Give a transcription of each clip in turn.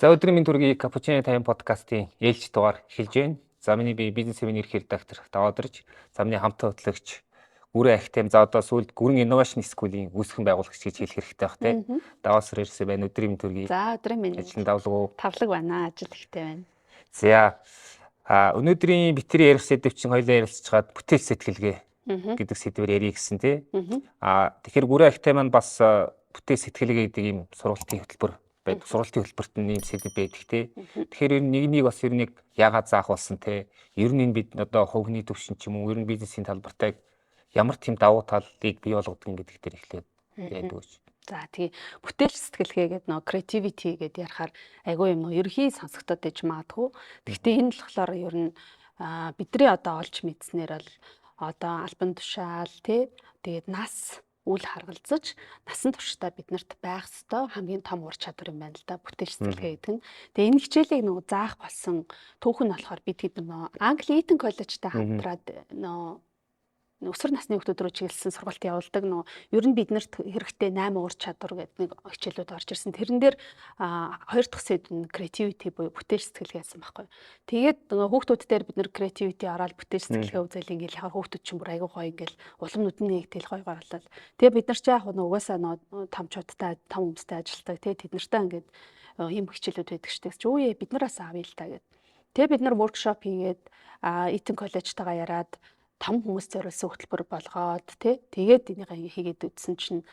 За өдрийн мэнд хүргэе Капучино тайм подкастын ээлж дугаар эхэлж байна. За миний би бизнес семинар редактор Даваадарч, за миний хамтаа хөтлөгч Гүрэн Ахтем, за одоо сүүлд Гүрэн инновашн скуулийн үүсгэн байгуулагч гэж хэлэх хэрэгтэй бах те. Даваасар ирсэн байна. Өдрийн мэнд хүргэе. За өдрийн мэнд. Ажил давлаг уу? Тавлаг байна. Ажил ихтэй байна. За өнөөдрийн битэрийн ярих сэдв чинь хоёлаа ярилцчихад бүтээл сэтгэлгээ гэдэг сэдвээр ярих гэсэн те. Тэгэхээр Гүрэн Ахтем маань бас бүтээл сэтгэлгээ гэдэг ийм сургалтын хөтөлбөр байдаг. Сургалтын хөтөлбөрт нь ийм сэдв байдаг те. Тэгэхээр ер нь нэг бас ер нь яагаад заах болсон те. Ер нь энэ бид одоо хувийн төвшин ч юм уу ер нь бизнесийн талбартай ямар тийм давуу талыг бий болгодог гэдэг дээр эхлээд яриад өгөөч. За тий бүтээл сэтгэлгээ гэдэг нөө creativity гэдэг ярахаар айгүй юм уу ерхий сонсогдоод иж магадгүй. Гэхдээ энэ болохоор ер нь бидний одоо олж мэдснээр бол одоо албан тушаал тий тэгээд нас үл харгалзаж насан туршдаа биднэрт байх ёстой хамгийн том ур чадвар юм байна л да бүтээл сэтгэлгээ гэдэг нь. Тэгээ энэ хичээлийг нөгөө заах болсон түүх нь болохоор бид хэд нөгөө Англи Eton College-тай хамтраад нөгөө өсвөр насны хүүхдүүд рүү чиглэсэн сургалт явуулдаг нөгөө ер нь биднэрт хэрэгтэй 8 ур чадвар гэдэг нэг хичээлүүд орж ирсэн. Тэрэн дээр хоёр дахь сэдв нь creativity буюу бүтээл сэтгэлгээ гэсэн байхгүй. Тэгээд нөгөө хүүхдүүд дээр бид нэр creativity ороод бүтээл сэтгэлгээ үзэл ингээл яхаар хүүхдүүд чинь бүр айгүй гоё ингээл улам нүдний нэгтэл гоё гоолол. Тэгээ бид нар ч яг нөгөө угаасаа нөгөө томчуудтай том хүмүүстэй ажилладаг. Тэгээ тэд нартай ингээд ийм хичээлүүд байдаг штеп. Үе бид нараас авъя л та гэд. Тэгээ бид нар workshop хийгээд Eton College-тайгаа яраад том хүмүүс зориулсан хөтөлбөр болгоод тэгээд энийг хийгээд үтсэн чинь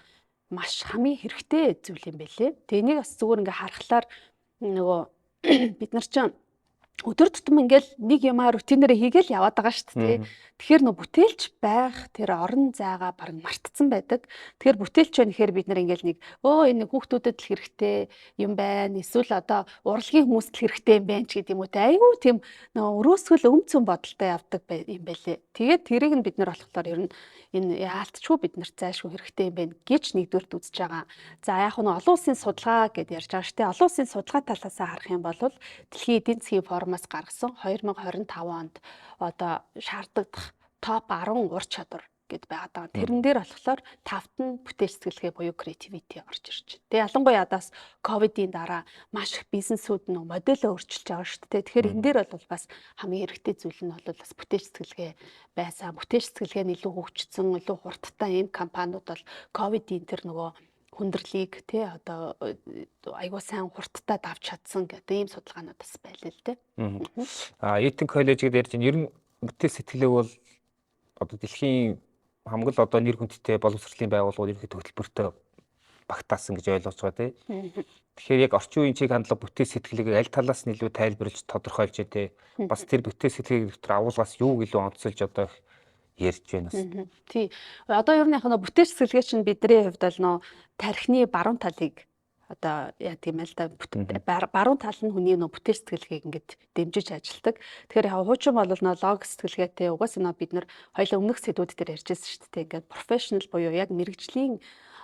маш хамгийн хэрэгтэй зүйл юм байлээ. Тэгээ энийг бас зүгээр ингээ харахаар нөгөө бид нар чинь өдөр тутам ингээл нэг юмаа рутинээр хийгээл яваад байгаа шүү дээ. Тэгэхээр нөө бүтээлч байх тэр орон зайгаа баг мартцсан байдаг. Тэгэхээр бүтээлч байна гэхээр бид нар ингээл нэг энэ хүүхдүүдэд л хэрэгтэй юм байна. Эсвэл одоо урлагийн хүмүүст л хэрэгтэй юм байна ч гэдэг юм уу те. Айгүй тийм нөө өрөөсгөл өмцөн бодолтой явдаг юм байлээ. Тэгээд тэрийг нь бид нар болохоор ер нь энэ яалтчгүй бид нарт зайлшгүй хэрэгтэй юм байна гэж нэгдүгээрт үзэж байгаа. За яг нь олон улсын судалгаа гэдээ ярьж байгаа шүү дээ. Олон улсын судалгаа талаас харах юм бол дэлхийн эдийн засгийн форумаас гаргасан 2025 онд одоо шаардлагатай топ 10 ур чадвар гэд байгаад байгаа. Тэрэн дээр болохоор 5-т нь бүтээл сэтгэлгээ буюу creativity орж ирж байна. Тэгээ ялангуяа ядаас ковидын дараа маш их бизнесүүд нь модельөө өөрчилж байгаа шүү дээ. Тэгэхээр энэ дээр бол бас хамгийн хэрэгтэй зүйл нь бол бас бүтээл сэтгэлгээ байсан. Бүтээл сэтгэлгээ нь илүү хөгжсөн, илүү хурдтай ийм компаниуд бол ковидын тэр нөгөө хүндрэлийг одоо айгуу сайн хурдтай давж чадсан гэдэг ийм судалгаанууд бас байлаа л дээ. Eton College гэдэг ярьж ер нь бүтээл сэтгэлээ бол одоо дэлхийн хамгийн л одоо нэр хүндтэй боловсролын байгууллагууд ерөнхийдөө хөтөлбөртөө багтаасан гэж ойлгож байгаа тийм. Тэгэхээр яг орчин үеийн чиг хандлага бүтээл сэтгэлгээг аль талаас нь илүү тайлбарлаж тодорхойлж дээ. Бас тэр бүтээл сэтгэлгээ дотор агуулгаас юу илүү онцолж одоо ярьж байна бас. Тий. Одоо ер нь яг нөө бүтээл сэтгэлгээ чинь бидний хувьд бол нөө тархины баруун талыг одоо яа тийм л да баруун тал нь хүний нөө бүтээл сэтгэлгээг ингээд дэмжиж ажилдаг. Тэгэхээр яг хуучин бол нөө лог сэтгэлгээтэй угаасаа нөө бид нар хоёлаа өмнөх сэдвүүд дээр ярьжсэн шүү дээ. Ингээд профешнл буюу яг мэрэгжлийн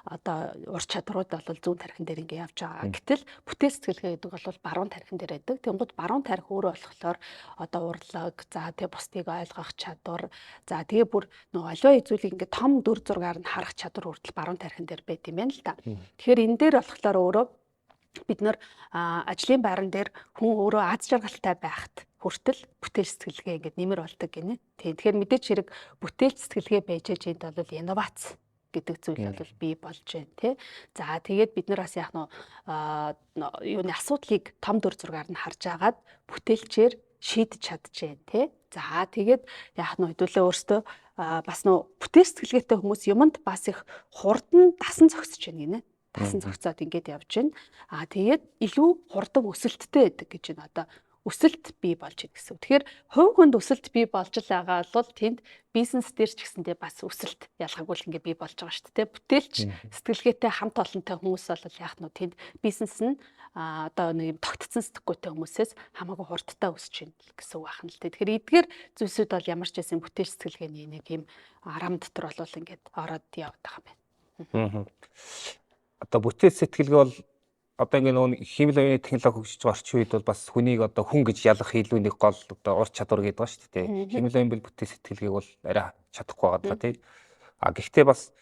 одоо ур чадрууд бол зүүн тархин дээр ингээ явж байгаа. Гэтэл бүтээл сэтгэлгээ гэдэг бол баруун тархин дээр байдаг. Тэнгууд баруун тарих өөрөө болохоор одоо урлаг, за тэгээ бусдыг ойлгох чадвар, за тэгээ бүр нөгөө аливаа зүйлийг ингээ том дүр зургаар нь харах чадвар хүртэл баруун тархин дээр байт юм байна л да. Тэгэхээр энэ дээр болохоор өөрөө бид нар ажлын байран дээр хүн өөрөө аз жаргалтай байхад хүртэл бүтээл сэтгэлгээ ингээ нэмэр болдог гинэ. Тэгэхээр мэдээч хэрэг бүтээл сэтгэлгээ байж энд бол инновац гэдэг зүйл бол бий болж байна тий. За тэгээд бид нар бас яг юуны асуудлыг том дүр зургаар нь харж агаад бүтээлчээр шийдэж чадчихээн тий. За тэгээд яг хэдүүлээ өөртөө бас бүтээл сэтгэлгээтэй хүмүүс юмд бас их хурдан дасан зогсож байна гинэ. Дасан зогцоод ингээд явж байна. Тэгээд илүү хурдан өсөлттэй байдаг гэж байна одоо өсөлт бий болж байна гэсэн. Тэгэхээр хувь хүнд өсөлт бий болж байгаа бол тэнд бизнес дээр ч гэсэндээ бас өсөлт ялгаагүй л ингээ бий болж байгаа шүү дээ. Бүтээлч сэтгэлгээтэй хамт олонтой хүмүүс бол яг нь тэнд бизнес нь одоо нэг юм тогтцсон сэтгэхүйтэй хүмүүсээс хамаагүй хурдтай өсөж байна гэсэн үг байна л дээ. Тэгэхээр эдгээр зүйлсүүд бол ямар ч байсан бүтээл сэтгэлгээний нэг юм арам дотор бол ингээд ороод яваад байгаа юм байна. Одоо бүтээл сэтгэлгээ бол одоо ингээ нөгөө химэл оюуны технологи хөгжиж байгаа орчин үед бол бас хүнийг одоо хүн гэж ялах илүү нэг гол одоо ур чадвар гэдэг байгаа шүү дээ. Химэл оюун бол бүтээл сэтгэлгээг бол арай чадахгүй байгаа тийм. Гэхдээ бас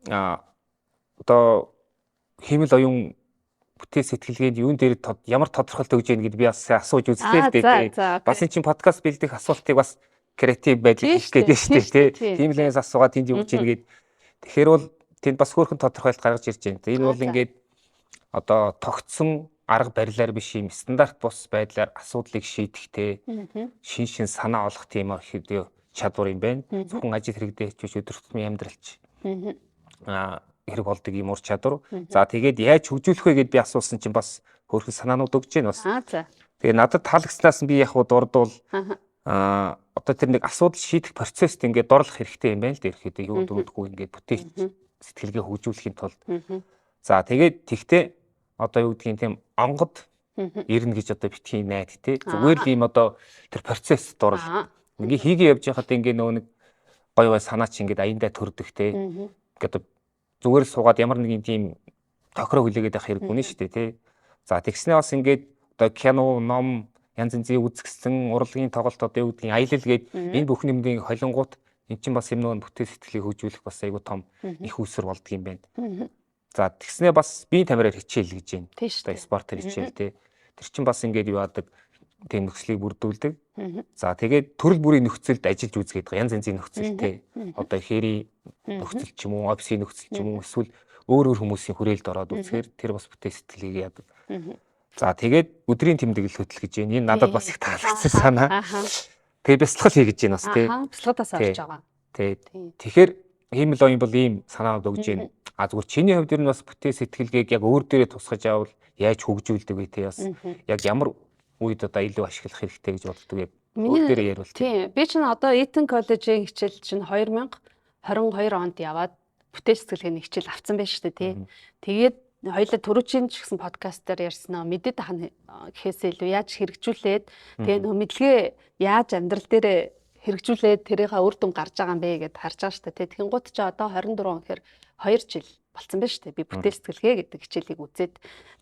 одоо химэл оюун бүтээл сэтгэлгээнд юун дээр ямар тодорхойлт өгж яах гэдээ би бас асууж үзлээ л дээ. Бас энэ чинь подкаст бэлдэх асуултыг бас креатив байдлыг хийх гэдэг шүү дээ тий. Тийм л нэгээс асуугаад тэнд юу гэж ийгээд тэгэхээр бол тэнд бас хөөрхөн тодорхойлт гаргаж ирж байна. Энэ бол ингээд одоо тогтсон арга барилаар биш юм стандарт бус байдлаар асуудлыг шийдэхтэй шин санаа олох тийм их чадвар юм байна. Зөвхөн ажил хэрэгдээ ч биш өдөр тутмын амьдралч хэрэг болдог юм ур чадвар. За тэгээд яаж хөгжүүлэх вэ гэд би асуусан чинь бас хөөрхөн санаанууд өгч байна бас. Тэгээ надад таалагдсанаас нь би яг дурдвал одоо тэр нэг асуудал шийдэх процесст ингээд дорлох хэрэгтэй юм байна л дээ. Ерөөхдөө юу дөрөвдгүй ингээд бүтээл сэтгэлгээ хөгжүүлэхийн тулд. За тэгээд тэгтээ одоо юу гэдгийг тийм онгод ирнэ гэж одоо битгий найд тий. Зүгээр л ийм одоо тэр процесс дурал. Ингээ хийгээ явж байхад ингээ нөгөө нэг гой гой санаа чи ингээд аяндаа төрдөг тий. Ингээд зүгээр л суугаад ямар нэгэн тийм тохироо хүлээгээд байх хэрэггүй нэ шүү дээ тий. За тэгснээ бас ингээд одоо кино, ном, янз янзын үзэгсэн, урлагийн тоглолт одоо юу гэдгийг аялал гээд энэ бүх юмдын холингууд эн чинь бас юм нөгөө бүтээл сэтгэлийг хөгжүүлэх бас айгүй том их үүсвэр болдго юм байна. За тэгснээ бас бие тамираар хичээл гэж байна. Одоо спортоор хичээл тий. Тэр чинь бас ингээд юу яадаг тийм нөхцөлийг бүрдүүлдэг. За тэгээд төрөл бүрийн нөхцөлд ажиллаж үзгээд байгаа янз янзын нөхцөл тий. Одоо хээрийн нөхцөл ч юм уу, офисын нөхцөл ч юм уу, эсвэл өөр хүмүүсийн хүрээлд ороод үзэхээр тэр бас бүтээл сэтгэлийг яадаг. За тэгээд өдрийн тэмдэглэл хөтөл гэж байна. Энэ надад бас их таалагдсан санаа. Тэгээд бясалгал хий гэж байна бас тий. Бясалгатаас орж байгаа. Тэгэхээр ийм л юм бол ийм санаанд өгж байна. Зүгээр чиний хувьд ер нь бас бүтээл сэтгэлгээг яг өөр дээрээ тусгаж авал яаж хөгжүүлдэг вэ тий бас яг ямар үед одоо илүү ашиглах хэрэгтэй гэж боддог яг өөр дээрээ ярил. Тийм. Би чинь одоо Eton College-ийн хичээл чинь 2022 онд яваад бүтээл сэтгэлгээний хичээл авсан байж шүү дээ тий. Тэгээд хоёулаа түрүүчийн ч гэсэн подкастаар ярьснаа мэдээд ахна гэхээсээ илүү яаж хэрэгжүүлээд тэгээ нөө мэдлэгээ яаж амьдрал дээр хэрэгжүүлээд тэрийнхээ үр дүн гарч байгаа юм бэ гэдээ харж байгаа шүү дээ. Тэгин гут ч одоо 24 он гэхээр 2 жил болцсон байна шүү дээ. Би бүтээл сэтгэлгээ гэдэг хичээлийг үзээд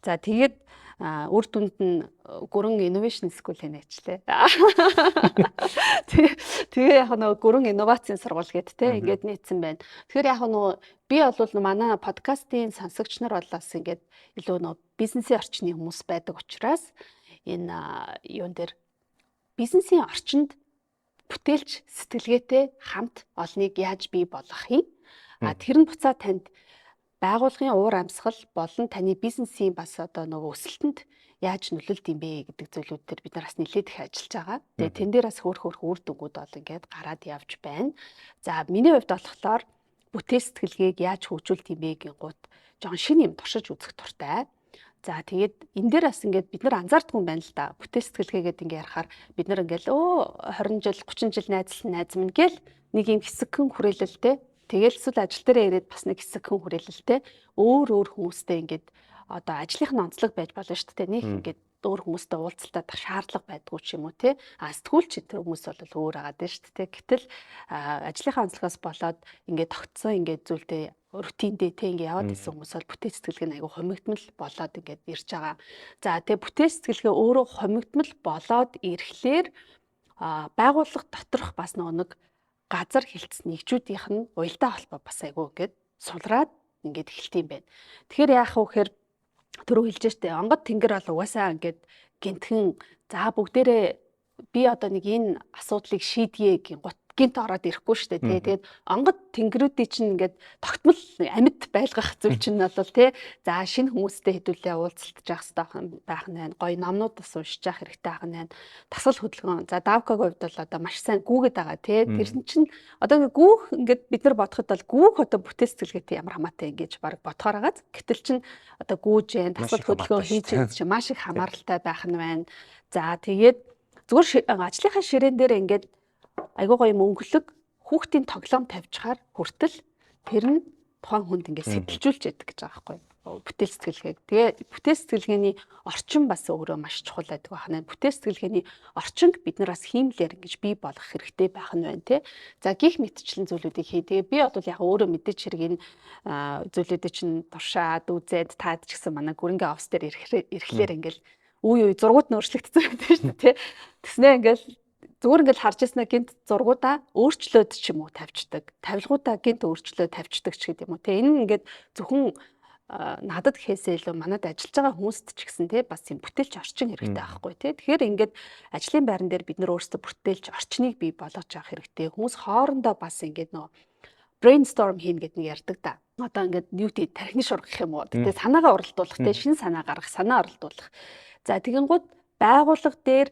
за тэгээд үр дүнд нь гүрэн innovation school-ийг нэчлээ. Тэгээ яг нөгөө гүрэн инновацийн сургууль гэдэг те ингээд нийцсэн байна. Тэгэхээр яг нөгөө би бол манай подкастын сонсогч нар болоос ингээд илүү нөгөө бизнесийн орчны хүмүүс байдаг учраас энэ юун дээр бизнесийн орчинд бүтээлч сэтгэлгээтэй хамт олныг яаж бий болгох юм? Тэр нь буцаад танд байгууллагын уур амьсгал болон таны бизнесийн бас одоо нөгөө өсөлтөнд яаж нөлөөлд юм бэ гэдэг зүйлүүд төр бид нар бас нэлээд их ажиллаж байгаа. Тэгээ тэн дээр бас хөөх үр дүнгууд бол ингээд гараад явж байна. За миний хувьд болохоор бүтээл сэтгэлгээг яаж хөгжүүлт юм бэ гингууд жоон шинэ юм туршиж үзэх дуртай. За тэгээд энэ дээр бас ингээд бид нар анзаардгүй юм байна л да. Бүтээл сэтгэлгээгээд ингээд ярахаар бид нар ингээд 20 жил 30 жил найзлсан найз минь гэл нэг юм хэсэгхэн хүрээлэлтэй тэгэл эсвэл ажил дээр ирээд бас нэг хэсэгхэн хүрээлэлтэй өөр хүмүүстэй ингээд одоо ажлынх нь онцлог байж болно шүү дээ. Нэг ингээд өөр хүмүүстэй уулзалтад шаардлага байдгүй ч юм уу те. Сэтгүүлч тэр хүмүүс бол өөр агаад байна шүү дээ. Гэтэл ажлынхаа онцлогоос болоод ингээд тогтсон ингээд зүйлдээ рутиндээ те ингээд яваад исэн хүмүүс бол бүтээл сэтгэлгээ нь айгүй хомигдмал болоод ингээд ирж байгаа. За тэгээ бүтээл сэтгэлгээ өөрөө хомигдмал болоод ирэхлээр байгууллага доторх бас нэг газар хилцс нэгжүүдийнх нь уялдаа холбоо бас айгүй ингээд сулраад ингээд эхэлт юм байна. Тэгэхээр яах вэ гэхээр түрүү хэлж штэ онгод тэнгэр бол угаасаа ингээд гинтхэн за бүгдээрээ би одоо нэг энэ асуудлыг шийдье гинт ороод ирэхгүй штэ тий. Тэгээд онгод тэнгэрүүдийн чинь ингээд тогтмол амьд байлгах зүйл чинь бол тий. За шинэ хүмүүстэй хэдүүлээ уулзалтж явах хэрэгтэй байх нь байна. Гоё номнуудаас уншиж явах хэрэгтэй байх нь байна. Тасгал хөдөлгөөн. За давкагийн хувьд бол одоо маш сайн гүүгээд байгаа тий. Тэр чинь одоо гүүх ингээд бид нар бодоход бол гүүх одоо бүтээл сэтгэлгээтэй ямар хамаатай ингэж баг бодохоор байгаа. Гэтэл чинь одоо гүүж जैन тасгал хөдөлгөөн хийж чинь маш их хамааралтай байх нь байна. За тэгээд зүгээр ажлынхаа ширээн дээр ингээд айгуу гоё мөнгөлөг хүүхдийн тоглоом тавьчихаар хүртэл тэр нь тухайн хүнд ингээд сэтэлжүүлж яадаг гэж байгаа байхгүй юу? Бүтээл сэтгэлгээг. Тэгээ бүтээл сэтгэлгээний орчин бас өөрөө маш чухал байдаг байна. Бүтээл сэтгэлгээний орчинд бид нар бас хиймлэр ингэж бий болгох хэрэгтэй байх нь байна тий. За гих мэтчлэн зүйлүүдийг хий. Тэгээ би бол яг өөрөө мэдээж хэрэг энэ зүйлүүдийг чинь туршаад үзээд таад ч гэсэн манай гүрэнгийн офс дээр ирэхлээр ингээл үе зургууд нөршлөгдсөн байдаг шүү дээ тий. Тэснэ ингээл зүгээр ингээл харж яснаа гинт зургуудаа өөрчлөөд ч юм уу тавьчихдаг. Тавилгуудаа гинт өөрчлөөд тавьчихдаг ч гэдэг юм уу. Тэгээ энэ ингээд зөвхөн надад гэхээсээ илүү манад ажиллаж байгаа хүмүүст ч гэсэн тий бас юм бүтээлч орчин хэрэгтэй байхгүй тий. Тэгэхээр ингээд ажлын байран дээр бид нар өөрсдөө бүтээлч орчныг бий болгож авах хэрэгтэй. Хүмүүс хоорондоо бас ингээд нөө brainstorm хийн гэдэг нэг ярьдаг да. Одоо ингээд ньюти тархины шуурга гэх юм уу. Тэгээ санаагаа уралдуулах, тэгээ шин санаа гаргах, санаа оролдуулах. За тэгэнгүүт байгууллага дээр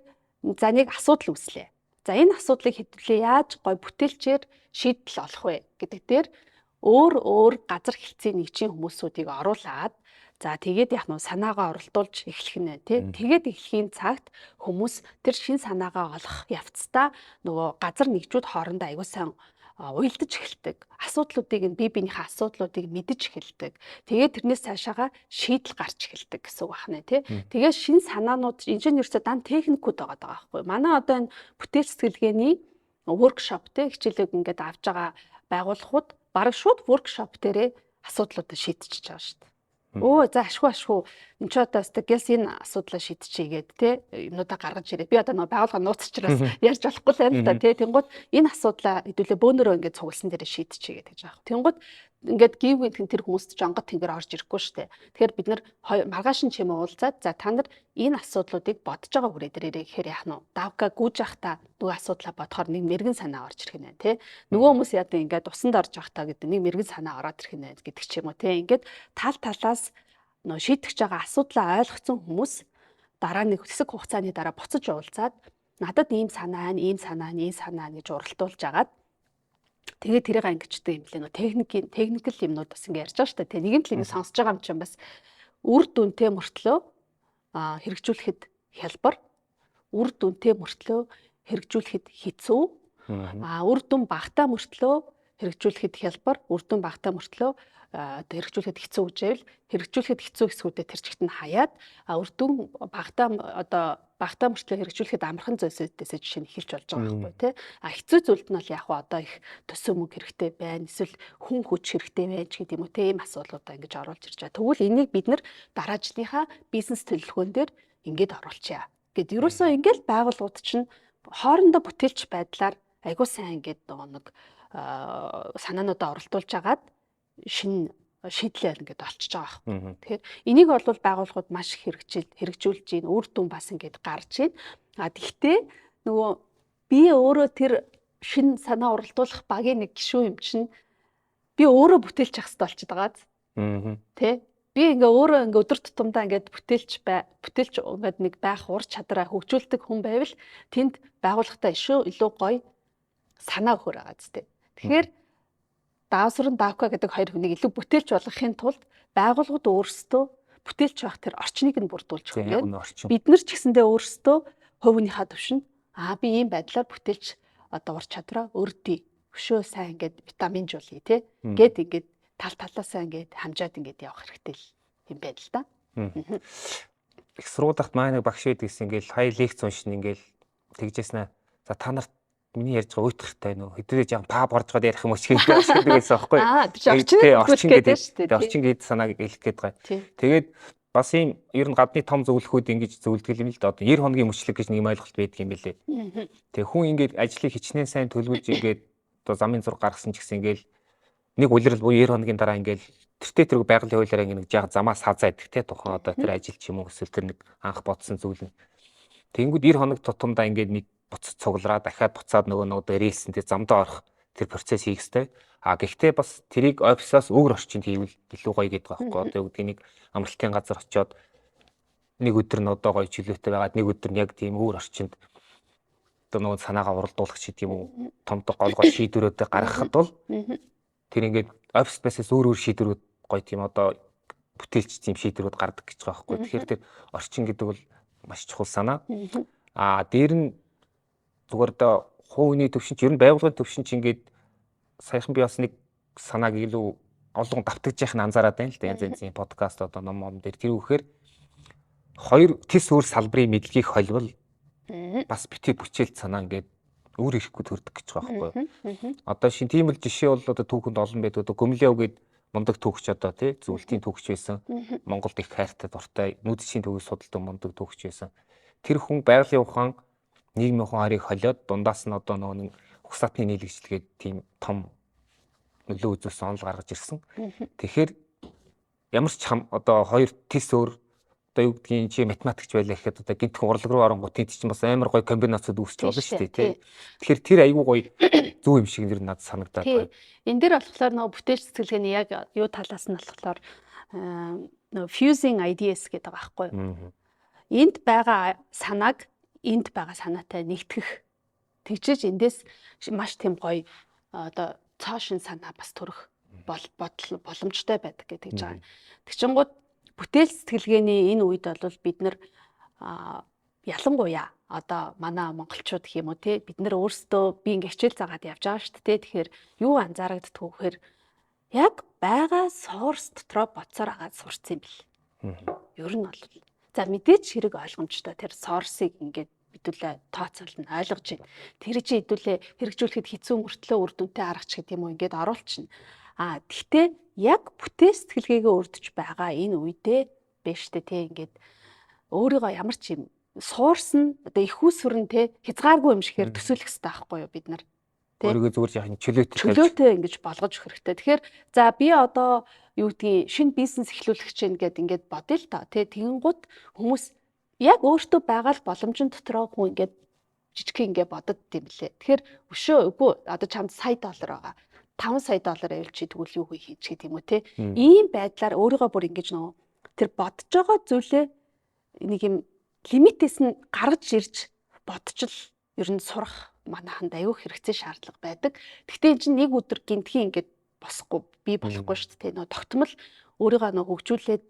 за нэг асуудал үүслээ. За энэ асуудлыг хэвлээ яаж гой бүтээлчээр шийдэл олох вэ гэдэг дээр өөр газар хэлцээ нэгжийн хүмүүсүүдийг оруулаад за тэгээд яг нь санаагаа оролдуулж эхлэх нь тий. Тэгээд эхлэхийн цагт хүмүүс тэр шин санаагаа олох явцдаа нөгөө газар нэгжүүд хоорондоо аягүй сайн уялдаж эхэлдэг. Асуудлуудыг бие биенийхээ асуудлуудыг мэдэж эхэлдэг. Тэгээд тэрнээс цаашаага шийдэл гарч эхэлдэг гэсэн үг байна тий. Тэгээд шин санаанууд инженерсээ дан техникүүд байгаа байхгүй. Манай одоо энэ бүтээл сэтгэлгээний workshop тий хичээлэг ингээд авч байгаа байгууллагууд бараг шууд workshop дээрээ асуудлуудаа шийдчихэж байгаа шүү дээ. Өө за ашгүй энэ ч одоо гялс энэ асуудлаа шийдчихийгээд тий юмнуудаа гаргаж ирээ. Би одоо нөгөө байгууллага нууцчраас ярьж болохгүй л юм л да тий. Тэнгууд энэ асуудлаа хэдүүлээ бөөнөрөө ингээд цугласан дээр шийдчихийгээд гэж байгаа. Тэнгууд ингээд гівгэн тэр хүмүүст жонгод тэнгэр орж ирэхгүй шүү дээ. Тэгэхээр бид нар маргааш нь чимээ уулзаад за та нар энэ асуудлуудыг бодож байгаа хүрээ дээрээ гэхээр яах нь давка гүйж явах та нөгөө асуудлаа бодохоор нэг мэрэгэн санаа орж ирэх нэ тий. Нөгөө хүмүүс яа гэдэг ингээд усанд орж явах та гэдэг нэг мэрэгэн санаа ороод ирэх нэ гэдэг ч юм уу тий. Ингээд талаас нөө шийдэж байгаа асуудлаа ойлгоцсон хүмүүс дараа нэг хэсэг хугацааны дараа буцаж уулзаад надад ийм санаа гэж уралдуулж агаад тэгээд тэрийг ангичдаг юм лээ нөө техникэл юмнууд бас ингэ ярьж байгаа шүү дээ. Нэг юм л ингэ сонсож байгаа юм чинь бас үр дүнтэй мөртлөө хэрэгжүүлэхэд хялбар, үр дүнтэй мөртлөө хэрэгжүүлэхэд хэцүү, үр дүн багтаа мөртлөө хэрэгжүүлэхэд хялбар, үр дүн багтаа мөртлөө хэрэгжүүлэхэд хэцүү гэжэл хэрэгжүүлэхэд хэцүү хэсгүүдэд тэр чигт нь хаяад үр дүн багтаа мөртлөө хэрэгжүүлэхэд амархан зүйлсээс жишээ нь эхэлж болж байгаа байхгүй тий. Хэцүү зүйлд нь бол яг одоо их төсөө мөнгө хэрэгтэй байна, эсвэл хүн хүч хэрэгтэй байж гэдэг юм уу тий. Ийм асуудлуудаа ингэж оруулж ирж байгаа. Тэгвэл энийг бид нар дараа жилийнхаа бизнес төлөвлөгөөн дээр ингэж оруулчихъя. Гэт ерөөсөө ингэж байгууллагууд чинь хоорондоо бүтээлч байдлаар айгуу сайн ингэж нэг санаануудаа оролдуулж агаад шинэ шийдлээр ингээд олчж байгаа юм. Тэгэхээр энийг бол байгууллагууд маш их хэрэгжүүлж байна. Үр дүн бас ингээд гарч байна. Тэгвэл нөгөө би өөрөө тэр шинэ санаа уралдуулах багийн нэг гишүүн юм чинь би өөрөө бүтээлч ах хэрэгтэй болчиход байгаа. Тэ? Би ингээ өөрөө ингээ өдөр тутамдаа ингээд бүтээлч ингээд нэг байх ур чадраа хөгжүүлдэг хүн байвал тэнд байгууллагатай илүү гоё санаа өгөр байгаа зү. Тэгэхээр Даавсран Давка гэдэг хоёр хүнийг илүү бүтээлч болгохын тулд байгууллагууд өөрсдөө бүтээлч байх тэр орчныг нь бүрдүүлж байгаа юм. Бид нар ч гэсэндээ өөрсдөө хувийнхаа төвшөнд би ийм байдлаар бүтээлч одоо ур чадвараа өрдөө өшөө сайн ингээд витаминжуулъя тий. Ингээд талаасаа ингээд хамжаад ингээд явах хэрэгтэй юм байна л да. Их сургуульд маань нэг багш байдаг гэсэн ингээд хай лекц уншин ингээд тэгжээснэ. За та нарт миний ярьж байгаа уйтгартай нөө хэдүүлээ жаа паб орж гоод ярих юм уу ч гэдэг байсан аахгүй. Орчин гээд санааг хэлэх гээд байгаа. Тэгээд бас ийм ер нь гадны том зөвлөхүүд ингэж зөвлөдөг юм л да. Одоо 90 хоногийн мөчлөг гэж нэг ойлголт байдаг юм байлээ. Тэгээ хүн ингээд ажлыг хичнээн сайн төлөвлөж ингээд одоо замын зураг гаргасан ч гэсэн ингээд нэг улирал буюу 90 хоногийн дараа ингээд тэртээ тэрэг байгалийн хуулиараа ингээд жаа замаа саазаа идэх те тухайн одоо тэр ажил ч юм уу эсвэл тэр нэг анх бодсон зүйл нь. Тэнгүүд 90 хоног тутамдаа ингээд нэг буцаж цуглараа дахиад буцаад нөгөө рельсэнтэй замдаа орох тэр процесс хийх хэрэгтэй. Гэхдээ бас тэрийг офисоос өөр орчинд хийвэл илүү гоё гэдэг байгаа байхгүй. Одоо үгдгийг нэг амралтын газар очиод нэг өдөр нь одоо гоё чөлөөтэй байгаад нэг өдөр нь яг тийм өөр орчинд одоо нөгөө санаагаа уралдуулах ч гэдэг юм уу том гол шийдвэрүүдээ гаргахад бол тэр ингээд офис басаас өөр шийдвэрүүд гоё тийм одоо бүтээлч тийм шийдвэрүүд гардаг гэж байгаа байхгүй. Тэгэхээр тэр орчин гэдэг бол маш чухал санаа. Дээр нь зүгээр одоо хувийн төвшин ч ер нь байгууллагын төвшин ч ингээд саяхан би бас нэг санааг илүү олон давтагдж яхах нь анзаараад байна л да. Янз янзын подкаст одоо ном дээр тэр үхээр хоёр тис өөр салбарын мэдлэгийг холбол бас битгий бүчээлт санаа ингээд өөр ирэхгүй төрдөг гэж байгаа байхгүй. Одоо шин тийм л жишээ бол одоо түүхэнд олон байдаг. Одоо Гөмлөв гээд мундаг түүхч одоо тий зөвлөлтийн түүхч байсан. Монголд их хайртай дуртай нүүдчийн төвийг судалдаг мундаг түүхч байсан. Тэр хүн байгалийн ухаан нийгмийн ухаан харийг холиод дундаас нь одоо нэг угсаатны нийлэгчлэгээд тийм том нөлөө үзүүлсэн онол гаргаж ирсэн. Тэгэхээр ямар ч одоо хоёр тест өөр одоо юу гэдгийг чи математикч байлаа гэхэд одоо гинтхэн урлаг руу оронгууд тийм чинь бас амар гоё комбинацууд үүсч болно шүү дээ тий. Тэгэхээр тэр айгүй гоё зөв юм шиг нэр надад санагдаад байна. Энэ дээр болохоор нөгөө бүтээл сэтгэлгээний яг юу талаас нь болохоор нөгөө fusing ideas гэдэг байгаа байхгүй юу? Энд байгаа санааг энд байгаа санаатай нэгтгэх. Тэгжиж эндээс маш тийм гоё одоо цоошин санаа бас төрөх боломжтой байдаг гэдэг гэж байгаа. Тэгчингууд бүтээл сэтгэлгээний энэ үед бол бид нар ялангуяа одоо манай монголчууд гэх юм уу те бид нар өөрсдөө би ингээ хичээл заагаад явж байгаа шүү дээ. Тэгэхээр юу анзаарагддаг вэхээр яг байгаа source дотроо бодсоор агаад сурцсан юм бэл. Ер нь бол за мэдээч хэрэг ойлгомжтой тэр source-ыг ингээд хэдүүлээ тооцоолно ойлгож байна. Тэр чи хэдүүлээ хэрэгжүүлэхэд хэцүү мөртлөө үр дүнтэй аргач гэдэг юм уу ингээд оруулчихна. Гэхдээ яг бүтээл сэтгэлгээгээ өрдөж байгаа энэ үедээ биш үү те ингээд өөрийгөө ямар ч юм source нь одоо их усүрэн те хязгааргүй юм шигээр төсөөлөх хэрэгтэй байхгүй юу бид нар. Өөрийгөө зүгээр яахын чөлөөтэй ингэж болгож өгөх хэрэгтэй. Тэгэхээр за би одоо юу гэдгийг шинэ бизнес эхлүүлэх гэж байна ингээд бодъё л та. Тэгэнгუთ хүмүүс яг өөртөө байгаа л боломжийн дотроо хүн ингээд жижиг ингээд бодод тийм лээ. Тэгэхээр өшөө үгүй одоо чамд $100 байгаа. $5 сая авил чи тэгвэл юу хийх гэдэг юм уу те. Ийм байдлаар өөрийгөө бүр ингэж нөгөө тэр бодож байгаа зүйлээ нэг юм лимитээс нь гаргаж ирж бодчил ер нь сурах манайханд аюу хэрэгцээ шаардлага байдаг. Гэхдээ энэ чинь нэг өдөр гинтхэн ингээд босхгүй би болохгүй шүү дээ. Нөгөө тогтмол өөрийгөө нөгөө хөгжүүлээд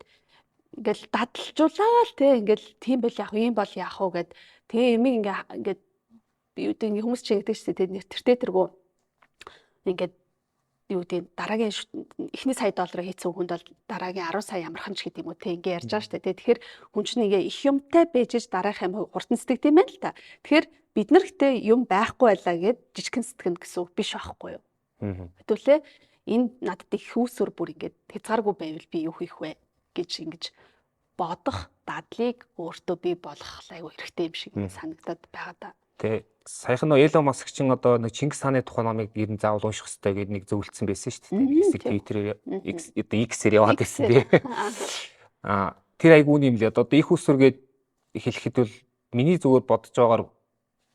ингээл дадалжуулаад те ингээл тийм бол яах вэ юм бол яах вэ гэд тэгээ юм ингээд юу гэдэг хүмүүс чинь гэдэг шүү дээ. Тэртээ тэргүү ингээд юу гэдэг дараагийн эхний $100 хийсэн хүнд бол дараагийн 10 сая амархан ч гэдэг юм уу те ингээ ярьж байгаа шүү дээ. Тэгэхээр хүн чинь ингээ их юмтай бэжж дараах юм хурдан сэтгэд юм байна л та. Тэгэхээр бид нар гэтээ юм байхгүй байлаа гэд жижигхэн сэтгэнэ гэсэн үг биш байхгүй юу? Хэвлээ энэ надад их хүүсвэр бүр ингээ хязгааргүй байвал би юу хийх вэ гэж ингэж бодох дадлыг өөртөө бий болгох айгүй хэрэгтэй юм шиг санагдаад байгаа да. Тэ саяхан нөө Elon Musk чинь одоо нэг Чингис хааны тухай номыг ер нь заавал унших хэрэгтэй гэдэг нэг зөвлөсөн байсан шүү дээ. Хэсэг Twitter-ээр X-ээр яваад байсан тий. Тэр айгүй юм лээ. Одоо их усүргээд хэлэхэд бол миний зүгээр бодож байгаагаар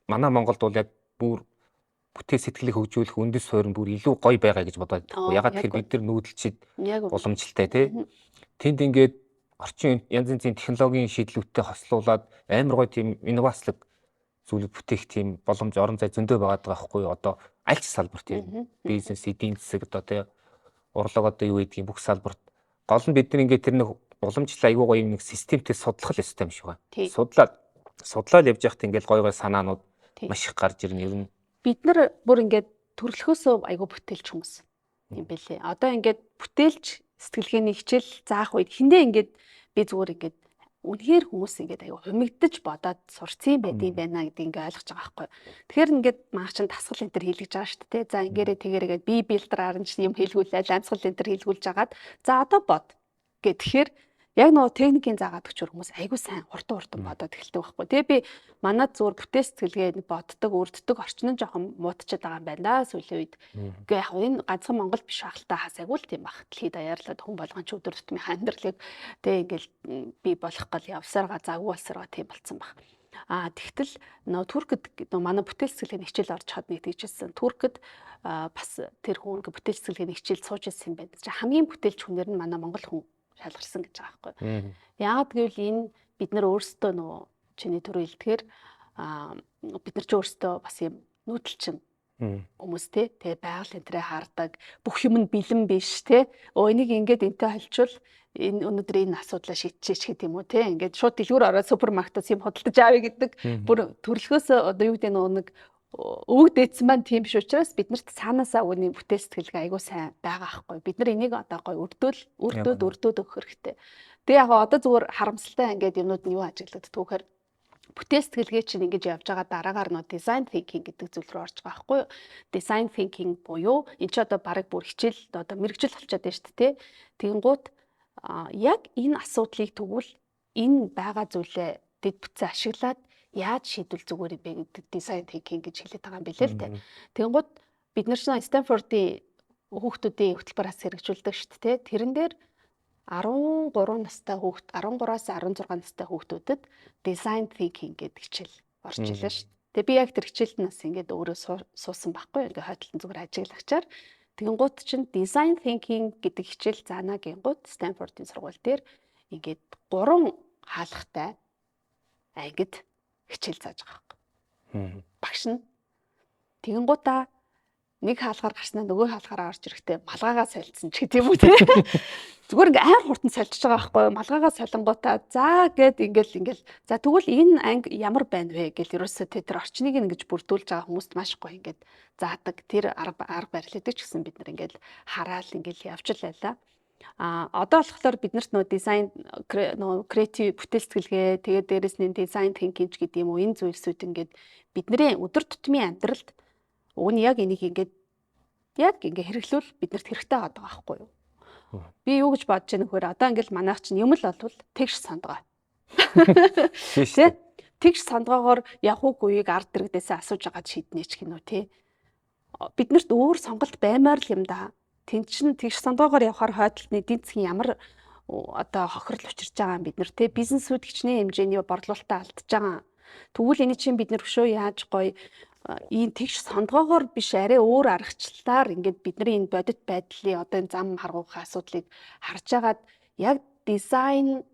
манай Монголд бол яг бүр бүтээл сэтгэлийг хөгжүүлэх үндэс суурь нь бүр илүү гоё байгаа гэж бодоод байна. Ягаад тэгэхээр бид нар нүүдэлчид уламжлалтай тий. Тэнд ингээд орчин янз янзын технологийн шийдлүүдтэй хослуулаад амар гоё тийм инновацлог зүйлүүд бүтээх тийм боломж орон зай зөндөө байгаад байгаа байхгүй юу? Одоо аль ч салбарт тийм бизнес, эдийн засаг одоо тий урлаг одоо юу гэдгийг бүх салбарт гол нь бид нар ингээд тэр нэг уламжлал аягүй гоё нэг системтэй судлах л ёстой юм шиг байна. Судлаад явж байхад ингээд гоё санаанууд маш их гарч ирнэ. Ер нь бид нар бүр ингээд төрөлхөөсөө аягүй бүтээлч хүмүүс юм бэлээ. Одоо ингээд бүтээлч сэтгэлгээний хичээл заах үед хэндээ ингээд би зүгээр ингээд үнэхээр хүмүүс ингээд аягүй хумигдаж бодоод сурцсан байдığım байна гэдэг ингээд ойлгож байгаа байхгүй. Тэгэхээр ингээд маа чин дасгал энэ төр хийлгэж байгаа шүү дээ. За ингээрээ тэгээрээгээд би билдер арч юм хэлгүүлээ, ламсгал энэ төр хэлгүүлж агаад за одоо бод гэхээр яг нөгөө техникийн заагаад өгчөр хүмүүс айгүй сайн хурдан бодоод эхэлдэг байхгүй. Тэгээ би манад зүгээр бүтээл сэтгэлгээ боддог, өрддөг орчин нь жоохон муутчихад байгаа юм байна да сүүлийн үед. Гэхдээ яг энэ ганцхан Монгол биш ахaltaа хасаагүй л тийм баг. Дэлхийд даяарлаад хүн болгон ч өдөр тутмын амьдралыг тэгээ ингээл би болох гал явсараа завгүй болсороо тийм болцсон баг. Тэгтэл нөгөө Туркэд нөгөө манай бүтээл сэтгэлгээний хичээл орж хад нэг тийжсэн. Туркэд бас тэр хүн бүтээл сэтгэлгээний хичээл сууж ирсэн юм байна. Хамгийн бүтээлч хүнээр нь манай монгол хүн шалгарсан гэж байгаа байхгүй. Яагаад гэвэл энэ бид нар өөрсдөө нөгөө чиний түрүү хэлдгээр бид нар ч өөрсдөө бас юм нүүдэлчин хүмүүс те тэгээ байгаль энтрээ хардаг бүх юм нь бэлэн биш те энийг ингээд энтэй холчвол энэ өнөөдөр энэ асуудлаа шийдчихэж гэдэг юм уу те ингээд шууд дэлгүүр ороод супермаркетаас юм худалдаж авъя гэдэг бүр төрөлхөөс одоо юу гэдэг нэг өвөг дээдсэн маань тийм биш учраас биднэрт цаанаасаа өгний бүтээл сэтгэлгээ айгуу сайн байгаа байхгүй. Бид нар энийг одоо гоё өрдөөд өгөх хэрэгтэй. Тэгээ яг одоо зүгээр харамсалтай ингээд юмнууд нь юу ажиглагддаг вэхээр бүтээл сэтгэлгээ чинь ингэж явж байгаа дараагаар нөө design thinking гэдэг зүйл рүү орж байгаа байхгүй юу? Design thinking буюу энэ ч одоо бараг бүр хичээл одоо мэрэгжил болчиход байна шүү дээ. Тэгэнгუთ яг энэ асуудлыг тэгвэл энэ байгаа зүйлээ дэд бүтцээ ашиглаад яаж шийдвэл зүгээр юм бэ гэдэг design thinking гэж хэлээд байгаа юм билээ л дээ. Тэгэнгუთ бид нар чинь Стэнфордын хүүхдүүдийн хөтөлбөр хас хэрэгжүүлдэг шүү дээ. Тэрэн дээр 13 настай хүүхд 13-аас 16 настай хүүхдүүдэд design thinking гэдэг хичээл орж илээ шүү. Тэгээ би яг тэр хичээлд нас ингээд өөрөө суусан байхгүй. Ингээд хойдлон зүгээр ажиглагчаар тэгэнгუთ чинь design thinking гэдэг хичээл заана гингууд Stanford-ийн сургууль дээр ингээд 3 хаалгатай ангид хичээл зааж байгаа байхгүй. Багш нь тэгэнгуутаа нэг хаалгаар гарснаа нөгөө хаалгаараа орж ирэхдээ малгайгаа солилцсон ч гэдэм үү те. Зүгээр ингээ амар хурдан солилцож байгаа байхгүй юу? Малгайгаа солонгуудаа за гэд ингээл за тэгвэл энэ анги ямар байна вэ гэл ерөөсөө тэр орчныг ингэж бүрдүүлж байгаа хүмүүст маш гоё ингээд заадаг. Тэр арга барилдаг ч гэсэн бид нар ингээд хараал ингээл явж лайлаа. Одоо болохоор биднэрт нөө дизайн нөө креатив бүтээл сэтгэлгээ тэгээд дээрэс нь дизайн тинкинг гэдэг юм уу энэ зүйлсүүд ингээд бидний өдөр тутмын амьдралд уг нь яг энийг ингээд хэрэглүүл биднэрт хэрэгтэй байгаа байхгүй юу? Би юу гэж бодож байна нөхөр одоо ингээд манайх чинь юм л олвол тэгш сандгаа. Тэ? Тэгш сандгаагоор явах үгүйг ард иргэдээсээ асууж агаад шийднэ ч гинүү те. Биднэрт өөр сонголт баймаар л юм да. Тэн чин тэгш сандгаагаар явахаар хойдолтны эдийн засгийн ямар одоо хохирол учирч байгаа юм бид нар те бизнесүүд хичнээн хэмжээний борлуулалтаа алдчихж байгаа. Тэгвэл энэ чинь бид нар өшөө яаж гоё ийм тэгш сондгоогоор биш арай өөр аргачлалаар ингээд бидний энэ бодит байдлын одоо энэ зам харгуух асуудлыг харж агаад яг design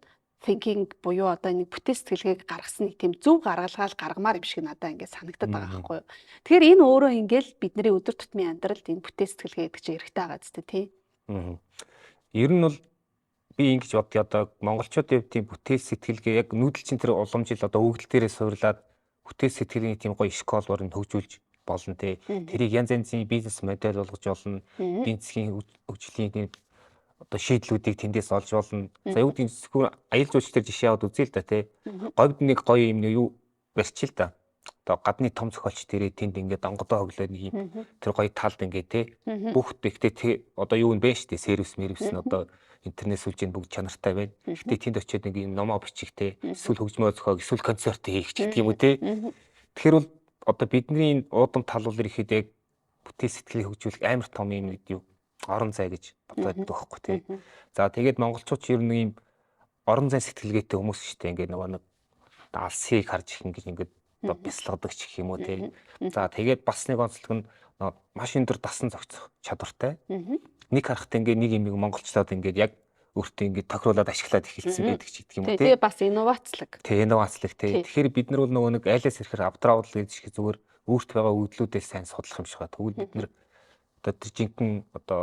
thinking буюу одоо нэг бүтээл сэтгэлгээг гаргасан нэг тийм зөв гаргалгаал гаргамаар юм шиг надад ингээд санагдаад байгаа байхгүй юу. Тэгэхээр энэ өөрөө ингээд бидний өдөр тутмын амьдралд энэ бүтээл сэтгэлгээ гэдэг чинь хэрэгтэй байгаа зү тий. Ер нь бол би ингэж бодъё одоо монголчуудын тийм бүтээл сэтгэлгээ яг нүүдэлчин тэр уламжил одоо өгдөл дээрээ суурлаад бүтээл сэтгэлийн тийм гоё школоор нь хөгжүүлж болно те. Тэрийг янз янзын бизнес модель болгож болно. Эдийн засгийн хөгжлийн одоо шийдлүүдийг тэндээс олж болно. За юу гэдэг зөвхөн аялал жуулчлалын жишээ аваад үзье л да те. Говьд нэг гоё юм юу барьчих л да. Одоо гадны том зохиолч тэрээ тэнд ингээд онгодоо хоглоод нэг юм тэр гоё талд ингээд те. Бүх тэгтээ одоо юу нэ бэ штэ сервис мервис нь одоо интернет сүлжээнд бүгд чанартай байна. Гэтэ тэнд очиод нэг юм номоо бичих те. Эсвэл хөгжмөө зохиог, эсвэл концерт хийх ч гэдэг юм уу те. Тэгэхээр бол одоо бидний уудам тал бол ирэхэд яг бүтээл сэтгэлийг хөгжүүлэх амар том юм юу орон зай гэж бодоод байхгүй те. За тэгээд монголчууд ч ер нь юм орон зай сэтгэлгээтэй хүмүүс шүү дээ. Ингээд нөгөө нэг алсыг харж их ингэж ингээд бясалгадаг ч гэх юм уу те. За тэгээд бас нэг онцлог нь маш өндөр дасан зохицох чадвартай. Нэг харахад ингээд нэг юм монголчлоод ингээд яг өөртөө ингээд тохируулаад ашиглаад эхэлсэн байдаг ч гэдэг юм уу те. Тэгээ бас инновацлог. Тэг инновацлог те. Тэгэхээр бид нар бол нөгөө нэг айлаас ирэхээр авдрагуул гэж шиг зүгээр өөрт байгаа үйлдэлүүдээ сайн судлах юм шиг байна. Тэгвэл бид нар одоо тэр жинхэнэ одоо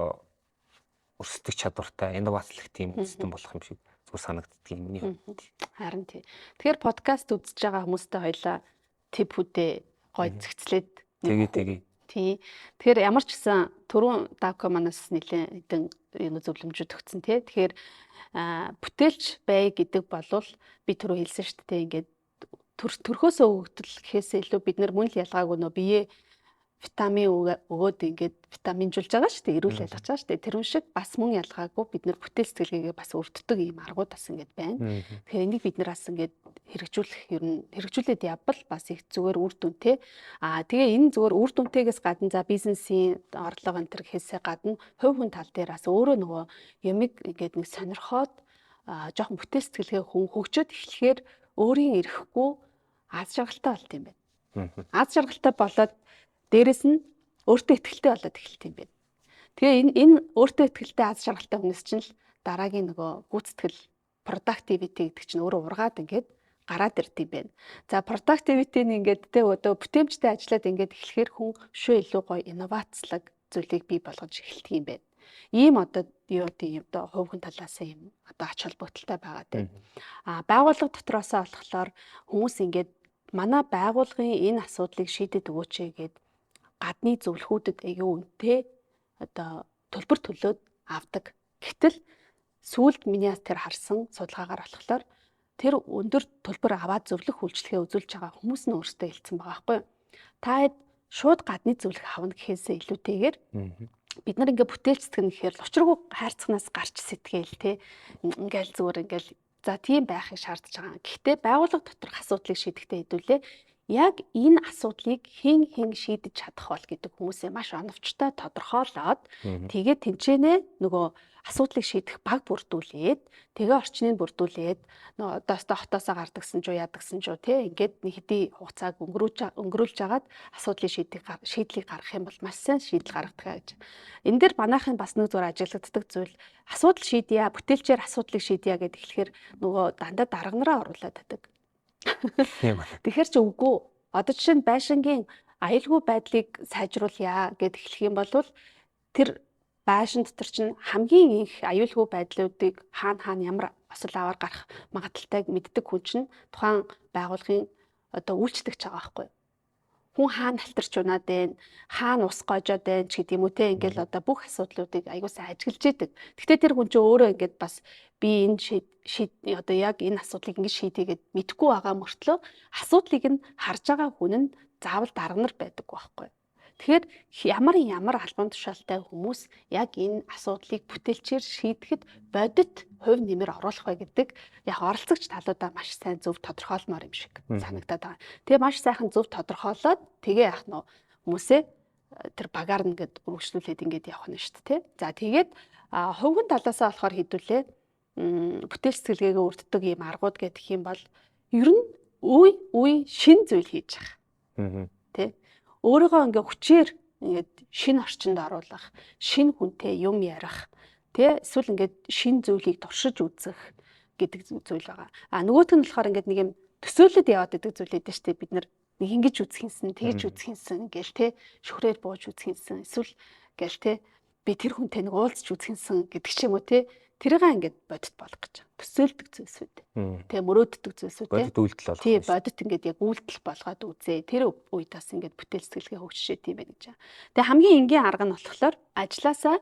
өрсөлдөх чадвартай инновацлог тийм систем болох юм шиг зүгээр санагддаг юм миний хувьд. Харин тий. Тэгэхээр подкаст үзэж байгаа хүмүүстэй хоёлаа тэв хүдээ гой зэгцлээд тэгээ. Тий. Тэгэхээр ямар ч гэсэн түрүүн Давко манаас нэлээд хэдэн энэ зөвлөмжүүд өгсөн тий. Тэгэхээр бүтээлч бай гэдэг болвол би түрүү хэлсэн шүү дээ. Ингээд төрхөөсөө өгдөл гэхээсээ илүү бид нар мөн л ялгаагүй нөө бие витамин өгөөд ингээд витаминжуулж байгаа шүү дээ. Эрүүл ялгаж байгаа шүү дээ. Тэр шиг бас мөн ялгаагүй бид нар бүтээл сэтгэлгээгээ бас өртдөг ийм аргууд бас ингээд байна. Тэгэхээр энийг бид нар бас ингээд хэрэгжүүлээд явбал бас их зүгээр үр дүнтэй. Тэгээ энэ зүгээр үр дүнтэйгээс гадна за бизнесийн орлого энэ төр гэхээсээ гадна хувь хүн тал дээр бас өөрөө нөгөө юмэг ингээд нэг сонирхоод жоохон бүтээл сэтгэлгээ хүн хөгжөөд эхлэхээр өөрийн ирэхгүй аз жаргалтай болт юм байна. Аз жаргалтай болоод дээрэс нь өөртөө ихтэй болоод эхэлт юм байна. Тэгээ энэ өөртөө ихтэй аз жаргалтай хүнээс чинь л дараагийн нөгөө гүйцэтгэл productivity гэдэг чинь өөрөө ургаад ингээд гараад ирд юм байна. За productivity нь ингээд тэ одоо бүтээмжтэй ажиллаад ингээд эхлэхээр хүн шөө илүү гоё инновацлог зүйлийг бий болгож эхэлдэг юм байна. Ийм одоо юу тийм одоо хувь хүн талаас юм одоо ач холбогдолтой байгаа тийм. Байгууллага дотроосоо болохоор хүмүүс ингээд манай байгууллагын энэ асуудлыг шийдэд өгөөч гэгээд гадны зөвлөхүүдэд аюу үнэтэй одоо төлбөр төлөөд авдаг. Гэтэл сүүлд миний тэр харсан судалгаагаар болохоор тэр өндөр төлбөр аваад зөвлөх үйлчлэгээ үзүүлж байгаа хүмүүс нь өөрсдөө хэлсэн байгаа байхгүй юу? Та шууд гадны зөвлөх авна гэхээсээ илүүтэйгээр бид нар ингээ бүтээл сэтгэн гэхээр учиргүй хайрцагнаас гарч сэтгээл те ингээл зүгээр ингээл за тийм байхыг шаардж байгаа. Гэхдээ байгууллага доторх асуудлыг шийдэхдээ хэдүүлээ яг энэ асуудлыг хэн шийдэж чадах бол гэдэг хүмүүсээ маш оновчтой тодорхойлоод тэгээд тэнцэнэ нөгөө асуудлыг шийдэх баг бүрдүүлээд тэгээ орчныг бүрдүүлээд одоо хотоосоо гардагсан ч яадагсан ч тий ингээд нэг хэдий хугацааг өнгөрүүлж агаад асуудлыг шийдлийг гаргах юм бол маш сайн шийдэл гаргадаг гэж. Энэ дээр манайхын бас нэг зүгээр ажиглагддаг зүйл асуудал шийдъя, бүтээлчээр асуудлыг шийдъя гэдэг хэлэхээр нөгөө дандаа дарга нараа оруулаад байдаг. Тэгэхээр ч үгүй. Одоо жишээ нь байшингийн аюулгүй байдлыг сайжруулъя гэд эхлэх юм бол тэр байшин дотор чинь хамгийн их аюулгүй байдлуудыг хаана ямар осол аваар гарах магадaltaйг мэддэг хүн чинь тухайн байгууллагын одоо үйлчлэгч байгаа байхгүй. Хүн хаана халтарч унаад байна, хаана ус гоожоод байна ч гэдэг юм уу те ингээл одоо бүх асуудлуудыг аюулсаа ажиглаж идэг. Гэхдээ тэр хүн чинь өөрөө ингээд бас би энэ одоо яг энэ асуудлыг ингэж шийдэе гэд мэдэхгүй байгаа мөртлөө асуудлыг нь харж байгаа хүн нь заавал дарга нар байдаг байхгүй. Тэгэхээр ямар албан тушаалтай хүмүүс яг энэ асуудлыг бүтээлчээр шийдэхэд бодит хувь нэмэр оруулах вэ гэдэг яг оролцогч талуудаа маш сайн зөв тодорхойлмоор юм шиг санагдаад байгаа. Тэгээ маш сайхан зөв тодорхойлоод тэгээ яах нь хүмүүсээ тэр багаар нэгэд үргэлжлүүлээд ингээд явах нь шүү дээ. За тэгээд хувийн талаасаа болохоор хэдүүлээ бүтээл сэтгэлгээгээ өрддөг ийм аргууд гэх юм бол ер нь үе шин зүйл хийж байгаа. Тэ өөрийгөө ингээ хүчээр ингээд шинэ орчинд оруулах, шинэ хүнтэй юм ярих, тэ эсвэл ингээд шинэ зүйлийг туршиж үзэх гэдэг зүйл байгаа. Нөгөөх нь болохоор ингээд нэг юм төсөөлөд яваад байдаг зүйл байдаг шүү дээ. Бид нэг ингэж үзэх юмсан, тэгж үзэх юмсан гээл тэ шүхрээр бууж үзэх юмсан, эсвэл гээл тэ би тэр хүнтэй нэг уулзч үзэх юмсан гэдэг ч юм уу тэ тэрийгээ ингээд бодит болгох гэж байгаа. Төсөөлдөг зүйлсүүд. Тэгээ мөрөөддөг зүйлсүүд. Бодит үйлдэл болгох. Тий, бодит ингээд яг үйлдэл болгоод үзээ. Тэр үед бас ингээд бүтээл сэтгэлгээ хөгжишээ тийм байх гэж байгаа. Тэгээ хамгийн энгийн арга нь болохоор ажилласаа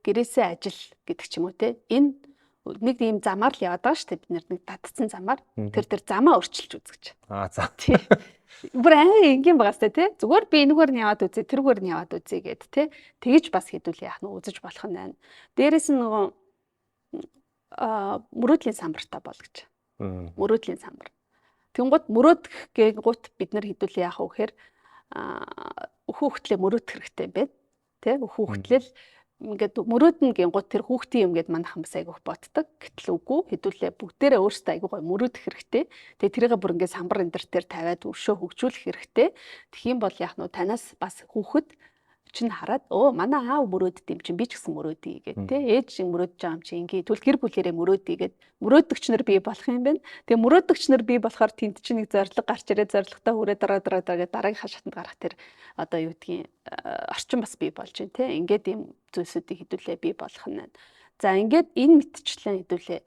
гэрээсээ ажил гэдэг ч юм уу те. Энэ нэг ийм замаар л яваад байгаа шүү дээ. Бид нэг татцсан замаар. Тэр замаа өөрчилж үзэж. За. Тий. Бүр амар энгийн байгаас те. Зүгээр би энэгээр нь яваад үзье, тэргээр нь яваад үзье гэд те. Тэгэж бас хэдүүл яах нь үзэж болох нь байна. Дээрээс нь нөгөө мөрөөдлийн самбартаа бол гэж. Мөрөөдлийн самбар. Тэнгууд мөрөөдөх гэнгүүт бид нар хэдүүл яах вэ гэхээр хүүхдлээ мөрөөдөх хэрэгтэй байна. Тэ хүүхдлэл ингээд мөрөөднө гэнгүүт тэр хүүхдийн юм гээд манайхан бас айгүйх боддог. Гэтэл үгүй хэдүүлээ бүгдээрээ өөрсдөө айгүйгоо мөрөөдөх хэрэгтэй. Тэгээ тэрийгээ бүр ингээд самбар энэ төр тавиад өршөө хөгжүүлэх хэрэгтэй. Тэгхийн бол яах нь танаас бас хүүхэд чинь хараад манай аав мөрөөдд юм чинь би ч гэсэн мөрөөдъя гэдэг тий ээж шиг мөрөөдж байгаа юм чи ингээ тэгвэл гэр бүлэрээ мөрөөдъя гэд мөрөөдөгч нар бий болох юм байна. Тэгээ мөрөөдөгч нар бий болохоор тэнд чинь нэг зориг гарч ирээ зоригтой хүрээ дараа гэдэг дараагийнхаа шатанд гарах тэр одоо юу гэдгийг орчин бас бий болж байна тий ингээд ийм зүйлсүүдийг хэдүүлээ бий болох нь байна. За ингээд энэ мэтчлэн хэдүүлээ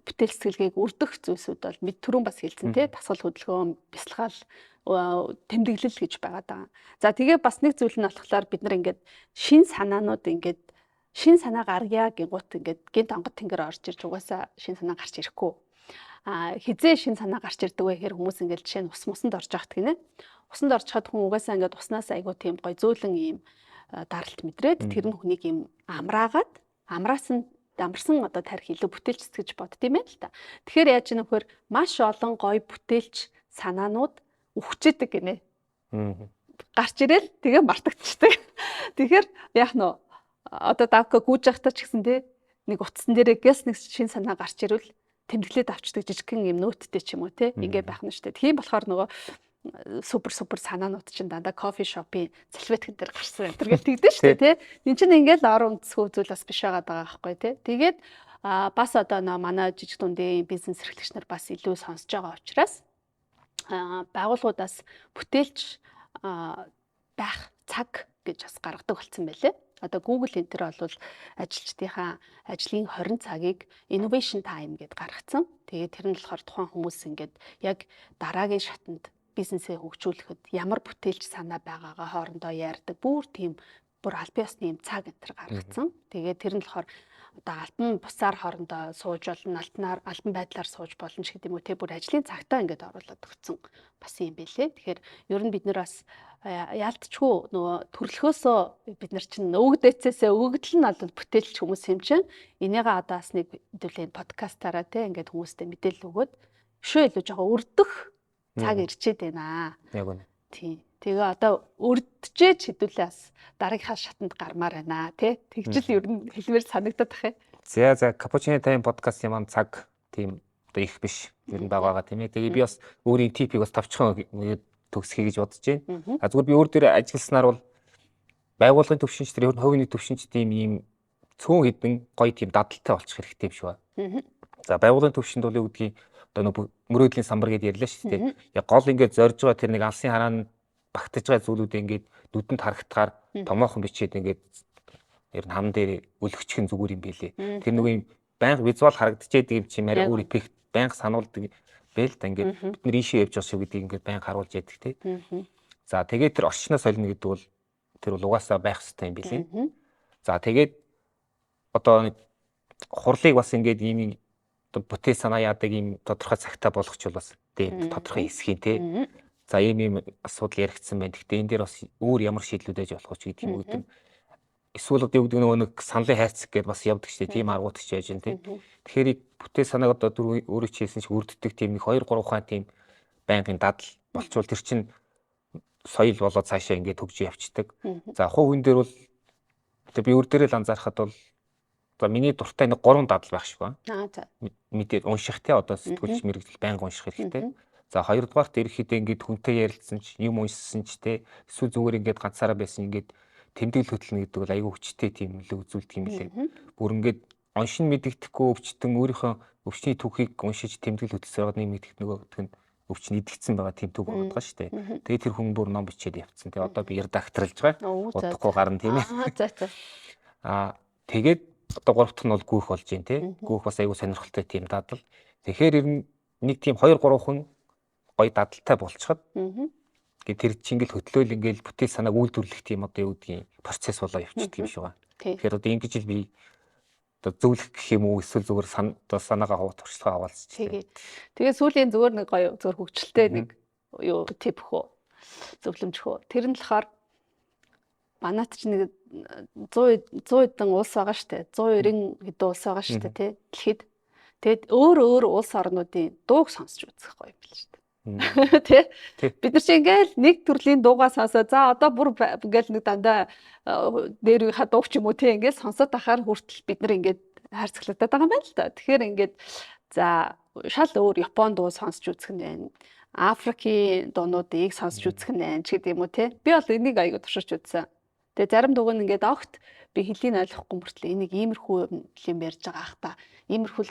бүтээл сэтгэлгээг өрдөх зүйлсүүд бол мэд түрүүн бас хэлсэн тий дасгал хөдөлгөөн бясалгал тэмдэглэл гэж байгаа даа. За тэгээ бас нэг зүйл нь болохоор бид нар ингээд шин санаанууд ингээд шин санаа гаргая гингут ингээд гинт онгод тэнгэр орж ирж угаасаа шин санаа гарч ирэхгүй. Хизээ шин санаа гарч ирдэг вэ гэхээр хүмүүс ингээд жишээ нь ус мусанд орж яхад гинэ. Усанд орж хад хүн угаасаа ингээд уснаас айгуу тийм гой зөөлөн ийм даралт мэдрээд тэр нь хүнийг ийм амраагаад амарсан одоо тарих илүү бүтээлч гэж бодд юм байна л та. Тэгэхээр яаж ийм нөхөр маш олон гой бүтээлч санаанууд үхчихдэг гинэ. Гарч ирэл тэгээ мартагдчихдаг. Тэгэхээр яах нь одоо давка гүйж явахтаа ч гэсэн те нэг утсан дээрээ гэс нэг шин санаа гарч ирвэл тэмдэглээд авчдаг жижигхэн юм нөттэй ч юм уу те ингээ байх нь штэ. Тийм болохоор нөгөө супер санаанууд чинь дандаа кофе шопын салфеткэн дээр гарсан энэ төр гэл тэгдэж штэ те. Энд чинь ингээл ор үндэсгүй зүйл бас биш байгаа байхгүй те. Тэгээд бас одоо манай жижиг дундын бизнес эрхлэгч нар бас илүү сонсож байгаа учраас байгууллагуудаас бүтээлч байх цаг гэж бас гаргадаг болсон байлээ. Одоо Google энэ төр бол ажилчдынхаа ажлын 20 цагийг innovation time гэд гаргацсан. Тэгээд тэр нь болохоор тухайн хүмүүс ингээд яг дараагийн шатанд бизнесээ хөгжүүлэхэд ямар бүтээлч санаа байгаагаа хоорондоо ярьдаг. Бүр аль биесны юм цаг энэ төр гаргацсан. Тэгээд тэр нь болохоор одоо альбан бусаар хоорондоо сууж болно, альбан байдлаар сууж болно ч гэдэг юм уу те бүр ажлын цагтаа ингээд оруулаад өгсөн бас юм байлээ. Тэгэхээр ер нь бид нар бас яалтчгүй нөгөө төрлөхөөсөө бид нар чинь өвгдээцээсээ өвгдөл нь бол бүтээлч хүмүүс юм чинь энийгээ одоо бас нэг хэдүүлээ подкастаараа те ингээд хүмүүстээ мэдээлэл өгөөд өшөө илүү жоохон өрдөх цаг ирчээд байна. Яг үнэ. Тийм. Тэгээ одоо өрдөжж хэдүүлээ бас дараагийнхаа шатанд гармаар байна тий. Тэгжил ер нь хэлмээр санагдаад ах юм. За капучино тайм подкастын маань цаг тийм одоо их биш. Ер нь байгаа тийм ээ. Тэгээ би бас өөрийн типийг бас товчхон төгсгий гэж бодож байна. А зүгээр би өөр дээр ажилласнаар бол байгууллагын төвшинч тэр ер нь хувийн төвшинч тийм ийм цөөн хідэн гоё тийм дадалтай болчих хэрэгтэй юм шиг байна. За байгууллагын төвшөнд бол юу гэдгийг одоо нөгөө мөрөөдлийн самбар гэдээ ярьлаа шүү дээ. Яг гол ингээд зорж байгаа тэр нэг алсын хараанд багтаж байгаа зүйлүүдээ ингээд нүдэнд харагдахаар томоохон бичээд ингээд ер нь хам дээр өлгөчих нь зүгээр юм билэ. Тэр нөгөө юм байнга визуал харагдчихээд юм чи марь өөр эффект байнга сануулдаг бэл та ингээд бид нар ийшээ явж байгаа шүү гэдгийг ингээд байнга харуулж яадаг те. За тэгээд тэр орчноос солино гэдэг бол тэр бол угаасаа байх хэрэгтэй юм билэ. За тэгээд одоо хурлыг бас ингээд ийм бүтээл санаа яадаг ийм тодорхой цагтаа болгоч бол бас тийм тодорхой хэсгийн те. За ийм асуудал яригдсан байна. Гэхдээ энэ дээр бас өөр ямар шийдлүүд ээж болох ч гэдэг юм үүдэн. Эсвэл одоо юу гэдэг нөгөө нэг саналын хайрцаг гэдээ бас явдаг шүү дээ. Тийм аргууд ч яаж юм те. Тэгэхээр бүтээл санааг одоо өөрөө ч хэлсэн чинь үрддэг тийм нэг 2 3 ухаан тийм байнгын дадал болчвол тэр чинь соёл болоод цаашаа ингээд төгж явцдаг. За хувь хүн дээр бол би өөр дээрээ л анзаархад бол за миний дуртай нэг 3 дадал байх шиг байна. За. Мэдээ унших те одоо сэтгүүлч мэрэгжил байнга унших хэрэгтэй. За хоёрдугаарт ирэхдээ ингээд хүнтэй ярилцсан ч юм уншсан ч те эсвэл зүгээр ингээд ганцаараа байсан ингээд тэмдэглэл хөтлөнө гэдэг бол аюу хүчтэй тийм л үзүүлдэг юм лээ. Бүр ингээд уншин мэддэхгүй өвчтөн өөрийнхөө өвчний түүхийг уншиж тэмдэглэл хөтлсөөр нэг мэддэг нөгөөдг нь өвчин идэгдсэн байгаа тийм түүх байгаа шүү дээ. Тэгээд тэр хүн бүр ном бичээд явцсан. Тэгээ одоо би редакторлж байгаа. Удахгүй гарна тийм ээ. Тэгээд одоо 3 дахь нь бол гүүх болж байна те. Гүүх бас аюу сонирхолтой тийм дадал. Тэгэхээр ер нь нэг тийм 2 3 хүн гоё дадалтай болчиход тэр чингэл хөтлөөл ингээл бүтээл санааг үйлдвэрлэх тийм одоо юу гэдгийг процесс болоо явчихдаг юм шиг байна. Тэгэхээр одоо ингэж л би одоо зөвлөх гэх юм уу эсвэл зүгээр санаагаа туршлагаа хаваалцчих. Тэгээ сүүлийн зүгээр нэг гоё зүгээр хөвгчлээ нэг юу тип хөө зөвлөмж хөө. Тэр нь болохоор манайд ч нэг 100 хэдэн улс байгаа штэ. 190 хэдэн улс байгаа штэ тий. Дэлхийд. Тэгэд өөр улс орнуудын дууг сонсч үзэх гоё юм биш штэ. Тэ бид нар чи ингээл нэг төрлийн дуугаа сонсоо. За одоо бүр ингээл нэг дандаа дээрийнхаа дууг ч юм уу те ингээл сонсоод ахаар хүртэл бид нар ингээд хайрцаглагдаад байгаа юм байна л да. Тэгэхээр ингээд за шал өөр Япон дуу сонсч үзэх нь байна. Африкийн дуунуудыг сонсч үзэх нь байна ч гэдэг юм уу те. Би бол энийг аягүй туршиж үзсэн. Тэгээ зарим дууг нь ингээд огт би хэлийг ойлгохгүй мөртлөө энийг иймэрхүү юм ярьж байгаа ах та. Иймэрхүү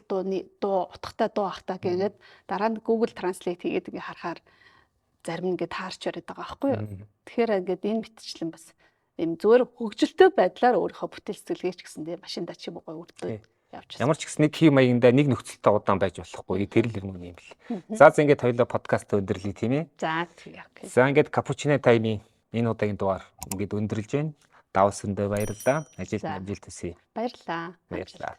дуу утгатай дуу ах та гэгээд дараа нь Google Translate хийгээд ингээд харахаар зарим нь ингээд таарч яриад байгаа байхгүй юу. Тэгэхээр ингээд энэ мэтчлэн бас юм зүгээр хөгжилтэй байдлаар өөрийнхөө бүтээл сэтгэлгээч гэсэндээ машиндаа ч юм уу гоё үрдөө явж. Ямар ч гэсэн нэг хий маягнда нэг нөхцөлтэй удаан байж болохгүй. Тэр л юм юм бэл. За ингээд хоёлоо подкаст өндөрлөе тийм ээ. За тийм. За ингээд капучино тайны энэ удаагийн дугаар ингээд өндөрлж байна. Давс өндөө баярлалаа. Ажилд амжилт хүсье. Баярлалаа. Баярлалаа.